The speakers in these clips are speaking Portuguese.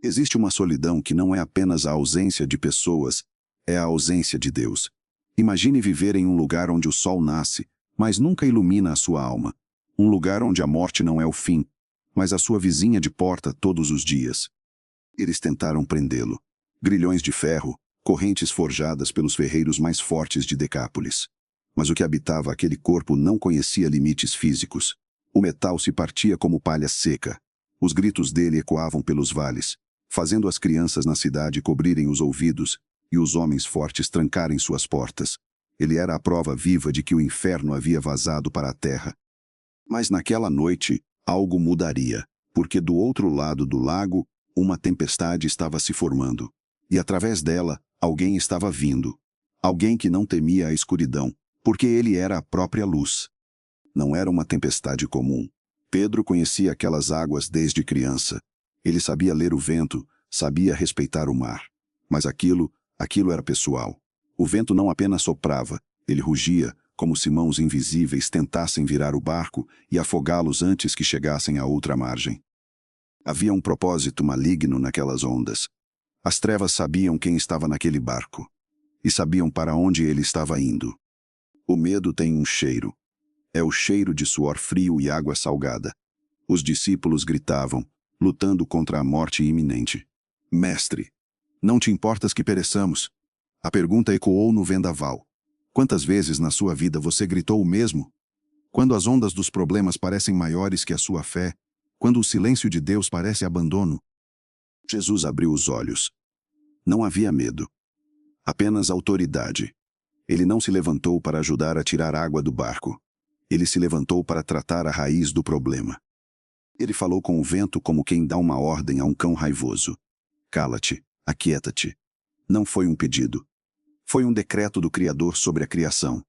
Existe uma solidão que não é apenas a ausência de pessoas, é a ausência de Deus. Imagine viver em um lugar onde o sol nasce, mas nunca ilumina a sua alma. Um lugar onde a morte não é o fim, mas a sua vizinha de porta todos os dias. Eles tentaram prendê-lo. Grilhões de ferro, correntes forjadas pelos ferreiros mais fortes de Decápolis. Mas o que habitava aquele corpo não conhecia limites físicos. O metal se partia como palha seca. Os gritos dele ecoavam pelos vales, fazendo as crianças na cidade cobrirem os ouvidos e os homens fortes trancarem suas portas. Ele era a prova viva de que o inferno havia vazado para a terra. Mas naquela noite, algo mudaria, porque do outro lado do lago, uma tempestade estava se formando. E através dela, alguém estava vindo. Alguém que não temia a escuridão, porque ele era a própria luz. Não era uma tempestade comum. Pedro conhecia aquelas águas desde criança. Ele sabia ler o vento, sabia respeitar o mar. Mas aquilo era pessoal. O vento não apenas soprava, ele rugia, como se mãos invisíveis tentassem virar o barco e afogá-los antes que chegassem à outra margem. Havia um propósito maligno naquelas ondas. As trevas sabiam quem estava naquele barco. E sabiam para onde ele estava indo. O medo tem um cheiro. É o cheiro de suor frio e água salgada. Os discípulos gritavam, lutando contra a morte iminente. Mestre, não te importas que pereçamos? A pergunta ecoou no vendaval. Quantas vezes na sua vida você gritou o mesmo? Quando as ondas dos problemas parecem maiores que a sua fé, quando o silêncio de Deus parece abandono. Jesus abriu os olhos. Não havia medo. Apenas autoridade. Ele não se levantou para ajudar a tirar água do barco. Ele se levantou para tratar a raiz do problema. Ele falou com o vento como quem dá uma ordem a um cão raivoso. Cala-te, aquieta-te. Não foi um pedido. Foi um decreto do Criador sobre a criação.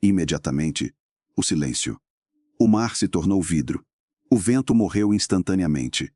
Imediatamente, o silêncio. O mar se tornou vidro. O vento morreu instantaneamente.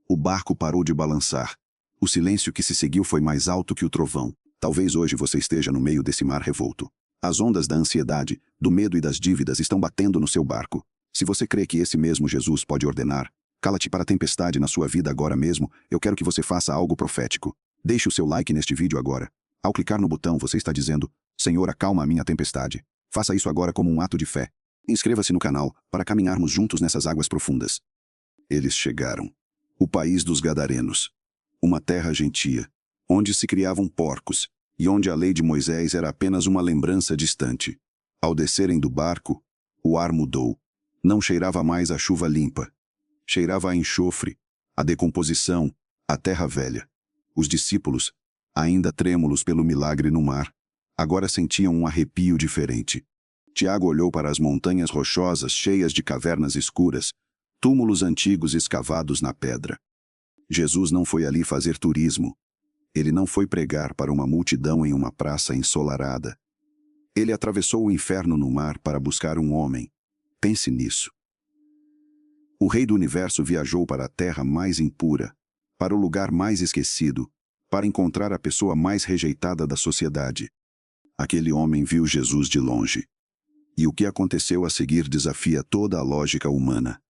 O barco parou de balançar. O silêncio que se seguiu foi mais alto que o trovão. Talvez hoje você esteja no meio desse mar revolto. As ondas da ansiedade, do medo e das dívidas estão batendo no seu barco. Se você crê que esse mesmo Jesus pode ordenar, cala-te para a tempestade na sua vida agora mesmo, eu quero que você faça algo profético. Deixe o seu like neste vídeo agora. Ao clicar no botão, você está dizendo, Senhor, acalma a minha tempestade. Faça isso agora como um ato de fé. Inscreva-se no canal, para caminharmos juntos nessas águas profundas. Eles chegaram. O país dos Gadarenos. Uma terra gentia, onde se criavam porcos, e onde a lei de Moisés era apenas uma lembrança distante. Ao descerem do barco, o ar mudou. Não cheirava mais a chuva limpa. Cheirava a enxofre, a decomposição, a terra velha. Os discípulos, ainda trêmulos pelo milagre no mar, agora sentiam um arrepio diferente. Tiago olhou para as montanhas rochosas cheias de cavernas escuras, túmulos antigos escavados na pedra. Jesus não foi ali fazer turismo. Ele não foi pregar para uma multidão em uma praça ensolarada. Ele atravessou o inferno no mar para buscar um homem. Pense nisso. O Rei do Universo viajou para a terra mais impura, para o lugar mais esquecido, para encontrar a pessoa mais rejeitada da sociedade. Aquele homem viu Jesus de longe. E o que aconteceu a seguir desafia toda a lógica humana.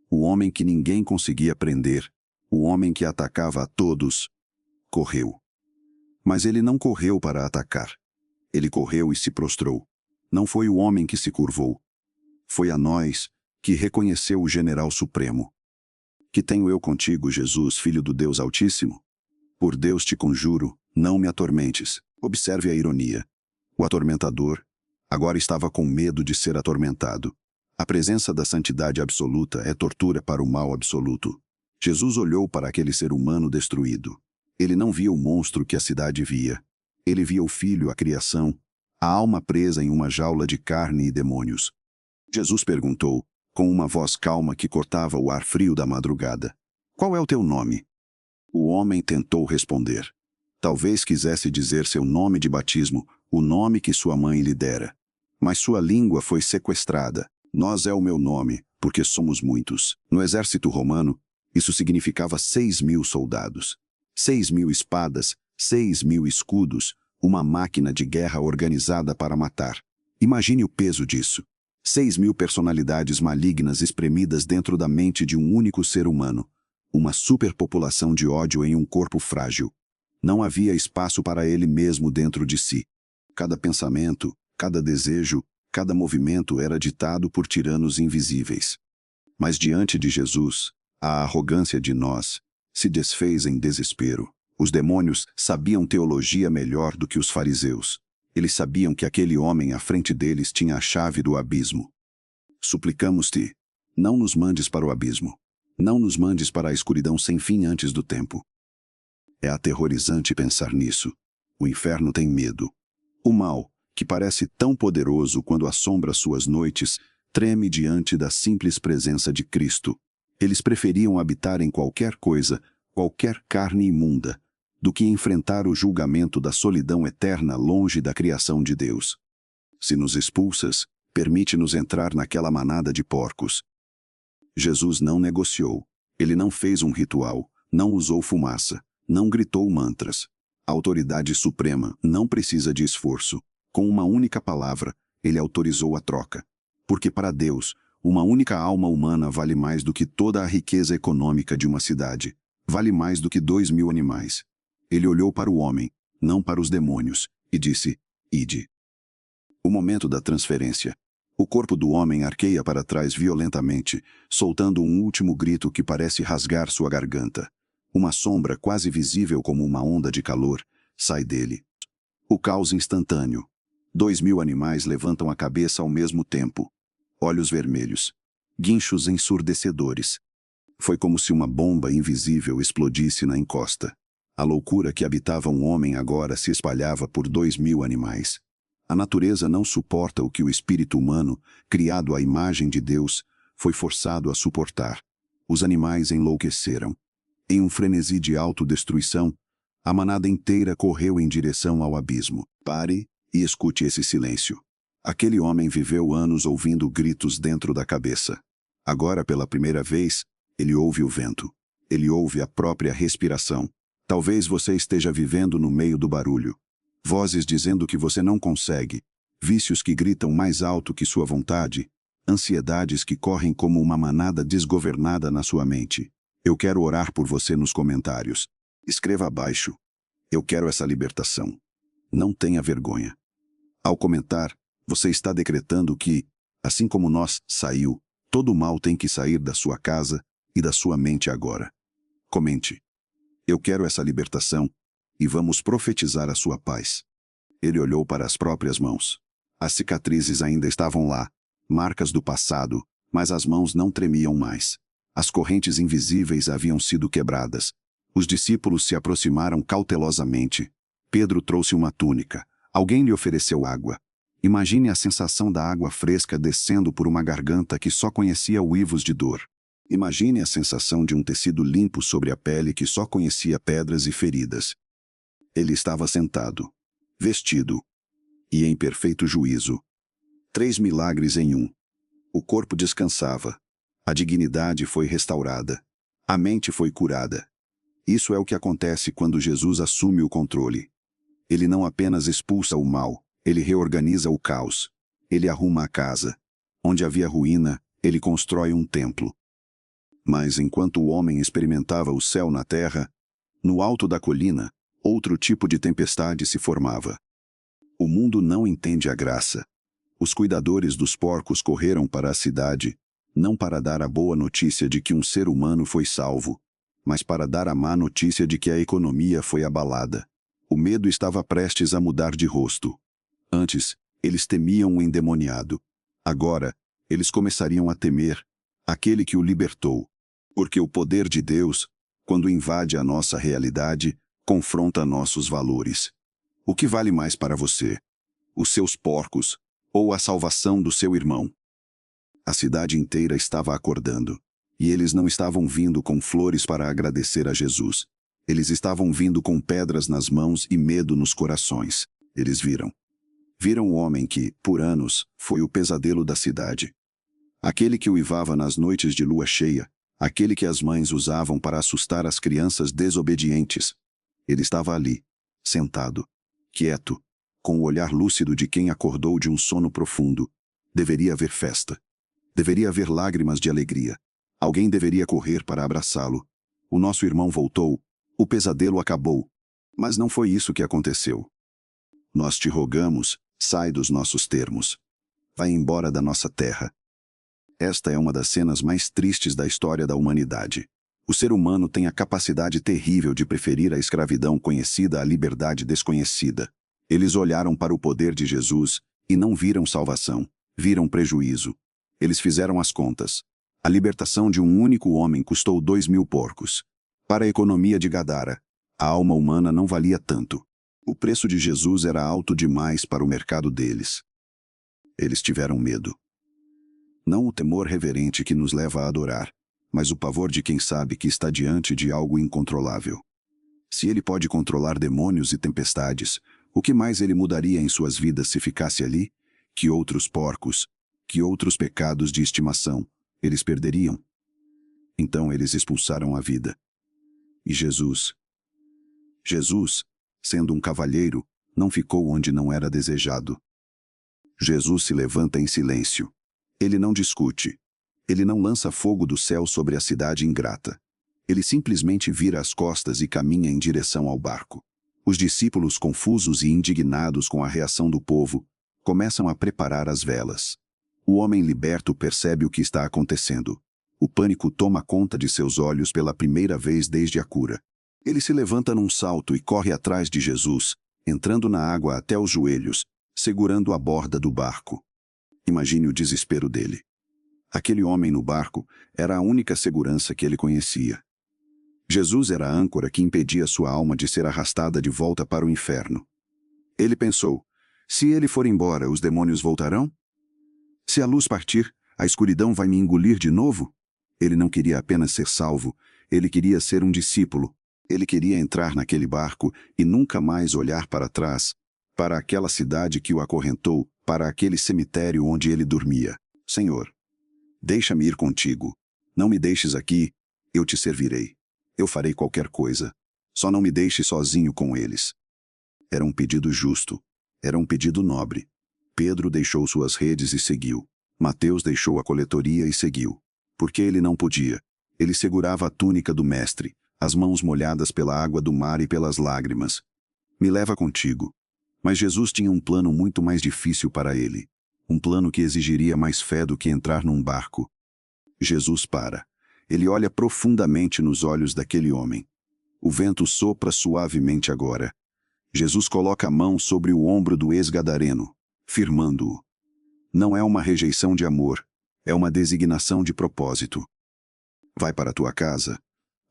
O homem que ninguém conseguia prender, o homem que atacava a todos, correu. Mas ele não correu para atacar. Ele correu e se prostrou. Não foi o homem que se curvou. Foi a nós que reconheceu o General Supremo. Que tenho eu contigo, Jesus, Filho do Deus Altíssimo? Por Deus te conjuro, não me atormentes. Observe a ironia. O atormentador agora estava com medo de ser atormentado. A presença da santidade absoluta é tortura para o mal absoluto. Jesus olhou para aquele ser humano destruído. Ele não via o monstro que a cidade via. Ele via o filho, a criação, a alma presa em uma jaula de carne e demônios. Jesus perguntou, com uma voz calma que cortava o ar frio da madrugada, qual é o teu nome? O homem tentou responder. Talvez quisesse dizer seu nome de batismo, o nome que sua mãe lhe dera. Mas sua língua foi sequestrada. Nós é o meu nome, porque somos muitos. No exército romano, isso significava 6.000 soldados. 6.000 espadas, 6.000 escudos, uma máquina de guerra organizada para matar. Imagine o peso disso. 6.000 personalidades malignas espremidas dentro da mente de um único ser humano. Uma superpopulação de ódio em um corpo frágil. Não havia espaço para ele mesmo dentro de si. Cada pensamento, cada desejo, cada movimento era ditado por tiranos invisíveis. Mas diante de Jesus, a arrogância de nós se desfez em desespero. Os demônios sabiam teologia melhor do que os fariseus. Eles sabiam que aquele homem à frente deles tinha a chave do abismo. Suplicamos-te, não nos mandes para o abismo. Não nos mandes para a escuridão sem fim antes do tempo. É aterrorizante pensar nisso. O inferno tem medo. O mal, que parece tão poderoso quando assombra suas noites, treme diante da simples presença de Cristo. Eles preferiam habitar em qualquer coisa, qualquer carne imunda, do que enfrentar o julgamento da solidão eterna longe da criação de Deus. Se nos expulsas, permite-nos entrar naquela manada de porcos. Jesus não negociou. Ele não fez um ritual, não usou fumaça, não gritou mantras. A autoridade suprema não precisa de esforço. Com uma única palavra, ele autorizou a troca. Porque para Deus, uma única alma humana vale mais do que toda a riqueza econômica de uma cidade. Vale mais do que 2.000 animais. Ele olhou para o homem, não para os demônios, e disse, ide. O momento da transferência. O corpo do homem arqueia para trás violentamente, soltando um último grito que parece rasgar sua garganta. Uma sombra quase visível como uma onda de calor sai dele. O caos instantâneo. 2.000 animais levantam a cabeça ao mesmo tempo. Olhos vermelhos. Guinchos ensurdecedores. Foi como se uma bomba invisível explodisse na encosta. A loucura que habitava um homem agora se espalhava por 2.000 animais. A natureza não suporta o que o espírito humano, criado à imagem de Deus, foi forçado a suportar. Os animais enlouqueceram. Em um frenesi de autodestruição, a manada inteira correu em direção ao abismo. Pare e escute esse silêncio. Aquele homem viveu anos ouvindo gritos dentro da cabeça. Agora, pela primeira vez, ele ouve o vento. Ele ouve a própria respiração. Talvez você esteja vivendo no meio do barulho. Vozes dizendo que você não consegue, vícios que gritam mais alto que sua vontade, ansiedades que correm como uma manada desgovernada na sua mente. Eu quero orar por você nos comentários. Escreva abaixo. Eu quero essa libertação. Não tenha vergonha. Ao comentar, você está decretando que, assim como nós saiu, todo o mal tem que sair da sua casa e da sua mente agora. Comente. Eu quero essa libertação. E vamos profetizar a sua paz. Ele olhou para as próprias mãos. As cicatrizes ainda estavam lá, marcas do passado, mas as mãos não tremiam mais. As correntes invisíveis haviam sido quebradas. Os discípulos se aproximaram cautelosamente. Pedro trouxe uma túnica. Alguém lhe ofereceu água. Imagine a sensação da água fresca descendo por uma garganta que só conhecia uivos de dor. Imagine a sensação de um tecido limpo sobre a pele que só conhecia pedras e feridas. Ele estava sentado, vestido, e em perfeito juízo. 3 milagres em um. O corpo descansava. A dignidade foi restaurada. A mente foi curada. Isso é o que acontece quando Jesus assume o controle. Ele não apenas expulsa o mal, ele reorganiza o caos. Ele arruma a casa. Onde havia ruína, ele constrói um templo. Mas enquanto o homem experimentava o céu na terra, no alto da colina, outro tipo de tempestade se formava. O mundo não entende a graça. Os cuidadores dos porcos correram para a cidade, não para dar a boa notícia de que um ser humano foi salvo, mas para dar a má notícia de que a economia foi abalada. O medo estava prestes a mudar de rosto. Antes, eles temiam o endemoniado. Agora, eles começariam a temer aquele que o libertou. Porque o poder de Deus, quando invade a nossa realidade, confronta nossos valores. O que vale mais para você? Os seus porcos ou a salvação do seu irmão? A cidade inteira estava acordando. E eles não estavam vindo com flores para agradecer a Jesus. Eles estavam vindo com pedras nas mãos e medo nos corações. Eles viram. Viram o homem que, por anos, foi o pesadelo da cidade. Aquele que uivava nas noites de lua cheia, aquele que as mães usavam para assustar as crianças desobedientes. Ele estava ali, sentado, quieto, com o olhar lúcido de quem acordou de um sono profundo. Deveria haver festa. Deveria haver lágrimas de alegria. Alguém deveria correr para abraçá-lo. O nosso irmão voltou. O pesadelo acabou. Mas não foi isso que aconteceu. Nós te rogamos, sai dos nossos termos. Vai embora da nossa terra. Esta é uma das cenas mais tristes da história da humanidade. O ser humano tem a capacidade terrível de preferir a escravidão conhecida à liberdade desconhecida. Eles olharam para o poder de Jesus e não viram salvação, viram prejuízo. Eles fizeram as contas. A libertação de um único homem custou 2.000 porcos. Para a economia de Gadara, a alma humana não valia tanto. O preço de Jesus era alto demais para o mercado deles. Eles tiveram medo. Não o temor reverente que nos leva a adorar, mas o pavor de quem sabe que está diante de algo incontrolável. Se ele pode controlar demônios e tempestades, o que mais ele mudaria em suas vidas se ficasse ali? Que outros porcos, que outros pecados de estimação, eles perderiam? Então eles expulsaram a vida. E Jesus, sendo um cavalheiro, não ficou onde não era desejado. Jesus se levanta em silêncio. Ele não discute. Ele não lança fogo do céu sobre a cidade ingrata. Ele simplesmente vira as costas e caminha em direção ao barco. Os discípulos, confusos e indignados com a reação do povo, começam a preparar as velas. O homem liberto percebe o que está acontecendo. O pânico toma conta de seus olhos pela primeira vez desde a cura. Ele se levanta num salto e corre atrás de Jesus, entrando na água até os joelhos, segurando a borda do barco. Imagine o desespero dele. Aquele homem no barco era a única segurança que ele conhecia. Jesus era a âncora que impedia sua alma de ser arrastada de volta para o inferno. Ele pensou, se ele for embora, os demônios voltarão? Se a luz partir, a escuridão vai me engolir de novo? Ele não queria apenas ser salvo, ele queria ser um discípulo. Ele queria entrar naquele barco e nunca mais olhar para trás, para aquela cidade que o acorrentou, para aquele cemitério onde ele dormia. Senhor, deixa-me ir contigo. Não me deixes aqui, eu te servirei. Eu farei qualquer coisa. Só não me deixe sozinho com eles. Era um pedido justo. Era um pedido nobre. Pedro deixou suas redes e seguiu. Mateus deixou a coletoria e seguiu. Porque ele não podia. Ele segurava a túnica do mestre, as mãos molhadas pela água do mar e pelas lágrimas. Me leva contigo. Mas Jesus tinha um plano muito mais difícil para ele. Um plano que exigiria mais fé do que entrar num barco. Jesus para. Ele olha profundamente nos olhos daquele homem. O vento sopra suavemente agora. Jesus coloca a mão sobre o ombro do ex-gadareno, firmando-o. Não é uma rejeição de amor, é uma designação de propósito. Vai para a tua casa,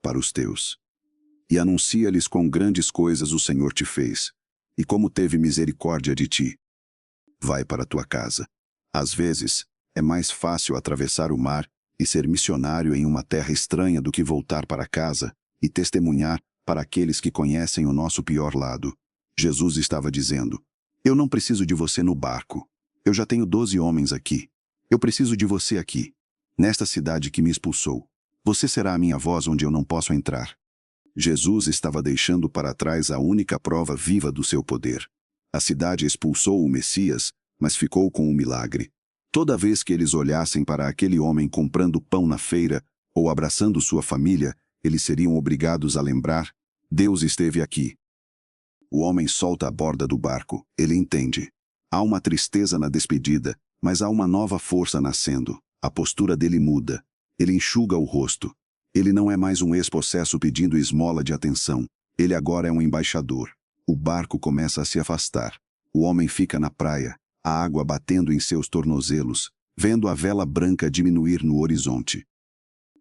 para os teus, e anuncia-lhes quão grandes coisas o Senhor te fez, e como teve misericórdia de ti. Vai para a tua casa. Às vezes, é mais fácil atravessar o mar e ser missionário em uma terra estranha do que voltar para casa e testemunhar para aqueles que conhecem o nosso pior lado. Jesus estava dizendo, eu não preciso de você no barco. Eu já tenho 12 homens aqui. Eu preciso de você aqui, nesta cidade que me expulsou. Você será a minha voz onde eu não posso entrar. Jesus estava deixando para trás a única prova viva do seu poder. A cidade expulsou o Messias, mas ficou com o milagre. Toda vez que eles olhassem para aquele homem comprando pão na feira ou abraçando sua família, eles seriam obrigados a lembrar, Deus esteve aqui. O homem solta a borda do barco, ele entende. Há uma tristeza na despedida, mas há uma nova força nascendo. A postura dele muda. Ele enxuga o rosto. Ele não é mais um ex-possesso pedindo esmola de atenção. Ele agora é um embaixador. O barco começa a se afastar. O homem fica na praia, a água batendo em seus tornozelos, vendo a vela branca diminuir no horizonte.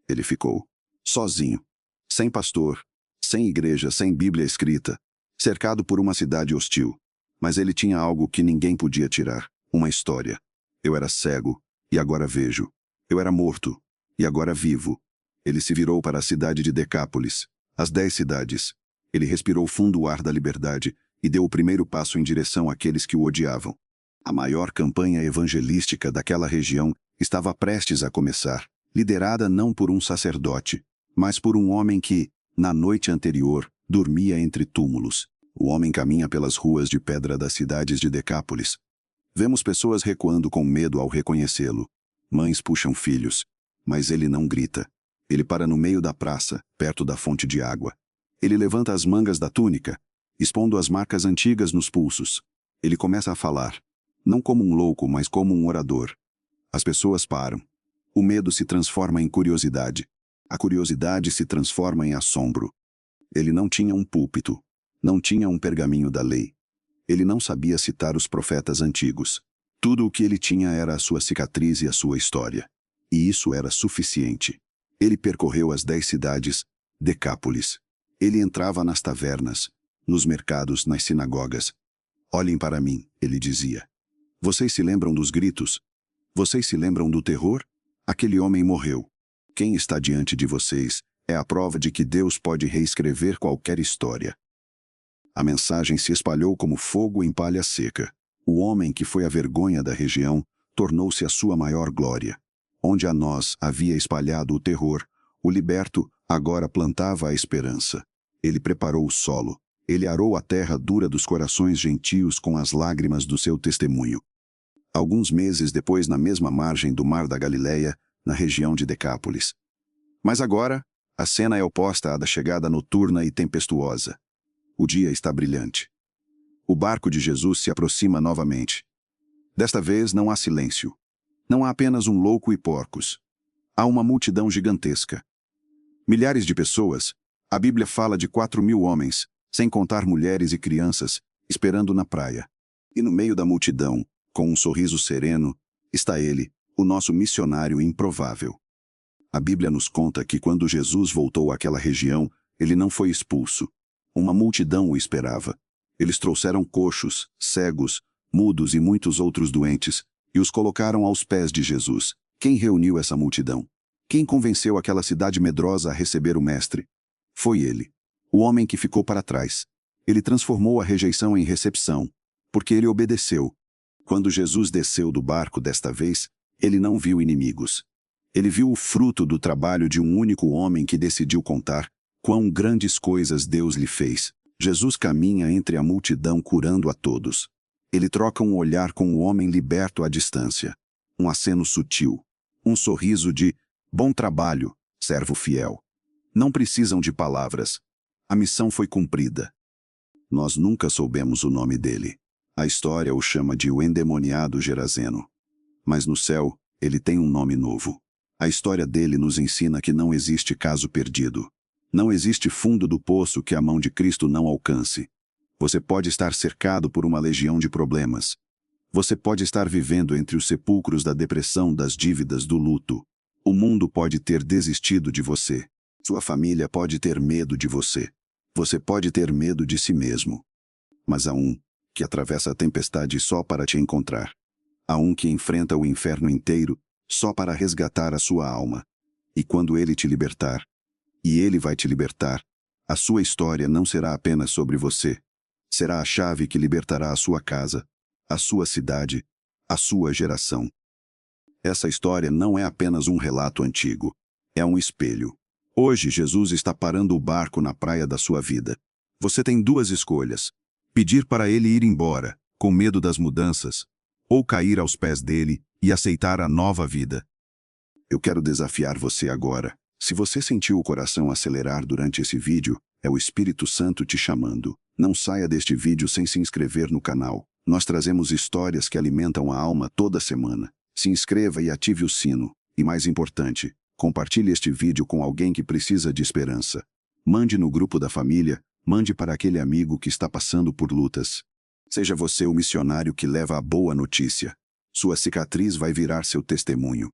Ele ficou sozinho, sem pastor, sem igreja, sem Bíblia escrita, cercado por uma cidade hostil. Mas ele tinha algo que ninguém podia tirar, uma história. Eu era cego, e agora vejo. Eu era morto, e agora vivo. Ele se virou para a cidade de Decápolis, as 10 cidades. Ele respirou fundo o ar da liberdade e deu o primeiro passo em direção àqueles que o odiavam. A maior campanha evangelística daquela região estava prestes a começar, liderada não por um sacerdote, mas por um homem que, na noite anterior, dormia entre túmulos. O homem caminha pelas ruas de pedra das cidades de Decápolis. Vemos pessoas recuando com medo ao reconhecê-lo. Mães puxam filhos, mas ele não grita. Ele para no meio da praça, perto da fonte de água. Ele levanta as mangas da túnica, expondo as marcas antigas nos pulsos. Ele começa a falar, não como um louco, mas como um orador. As pessoas param. O medo se transforma em curiosidade. A curiosidade se transforma em assombro. Ele não tinha um púlpito. Não tinha um pergaminho da lei. Ele não sabia citar os profetas antigos. Tudo o que ele tinha era a sua cicatriz e a sua história. E isso era suficiente. Ele percorreu as 10 cidades, Decápolis. Ele entrava nas tavernas, nos mercados, nas sinagogas. Olhem para mim, ele dizia. Vocês se lembram dos gritos? Vocês se lembram do terror? Aquele homem morreu. Quem está diante de vocês é a prova de que Deus pode reescrever qualquer história. A mensagem se espalhou como fogo em palha seca. O homem que foi a vergonha da região tornou-se a sua maior glória. Onde a nós havia espalhado o terror, o liberto agora plantava a esperança. Ele preparou o solo. Ele arou a terra dura dos corações gentios com as lágrimas do seu testemunho. Alguns meses depois, na mesma margem do Mar da Galileia, na região de Decápolis. Mas agora, a cena é oposta à da chegada noturna e tempestuosa. O dia está brilhante. O barco de Jesus se aproxima novamente. Desta vez não há silêncio. Não há apenas um louco e porcos. Há uma multidão gigantesca. Milhares de pessoas. A Bíblia fala de 4.000 homens, sem contar mulheres e crianças, esperando na praia. E no meio da multidão, com um sorriso sereno, está ele, o nosso missionário improvável. A Bíblia nos conta que quando Jesus voltou àquela região, ele não foi expulso. Uma multidão o esperava. Eles trouxeram coxos, cegos, mudos e muitos outros doentes, e os colocaram aos pés de Jesus. Quem reuniu essa multidão? Quem convenceu aquela cidade medrosa a receber o Mestre? Foi ele, o homem que ficou para trás. Ele transformou a rejeição em recepção, porque ele obedeceu. Quando Jesus desceu do barco desta vez, ele não viu inimigos. Ele viu o fruto do trabalho de um único homem que decidiu contar quão grandes coisas Deus lhe fez. Jesus caminha entre a multidão curando a todos. Ele troca um olhar com o homem liberto à distância. Um aceno sutil. Um sorriso de bom trabalho, servo fiel. Não precisam de palavras. A missão foi cumprida. Nós nunca soubemos o nome dele. A história o chama de o endemoniado Gerazeno. Mas no céu, ele tem um nome novo. A história dele nos ensina que não existe caso perdido. Não existe fundo do poço que a mão de Cristo não alcance. Você pode estar cercado por uma legião de problemas. Você pode estar vivendo entre os sepulcros da depressão, das dívidas, do luto. O mundo pode ter desistido de você. Sua família pode ter medo de você. Você pode ter medo de si mesmo. Mas há um que atravessa a tempestade só para te encontrar. Há um que enfrenta o inferno inteiro só para resgatar a sua alma. E quando ele te libertar, e ele vai te libertar, a sua história não será apenas sobre você. Será a chave que libertará a sua casa, a sua cidade, a sua geração. Essa história não é apenas um relato antigo. É um espelho. Hoje, Jesus está parando o barco na praia da sua vida. Você tem 2 escolhas. Pedir para ele ir embora, com medo das mudanças, ou cair aos pés dele e aceitar a nova vida. Eu quero desafiar você agora. Se você sentiu o coração acelerar durante esse vídeo, é o Espírito Santo te chamando. Não saia deste vídeo sem se inscrever no canal. Nós trazemos histórias que alimentam a alma toda semana. Se inscreva e ative o sino. E mais importante, compartilhe este vídeo com alguém que precisa de esperança. Mande no grupo da família, mande para aquele amigo que está passando por lutas. Seja você o missionário que leva a boa notícia. Sua cicatriz vai virar seu testemunho.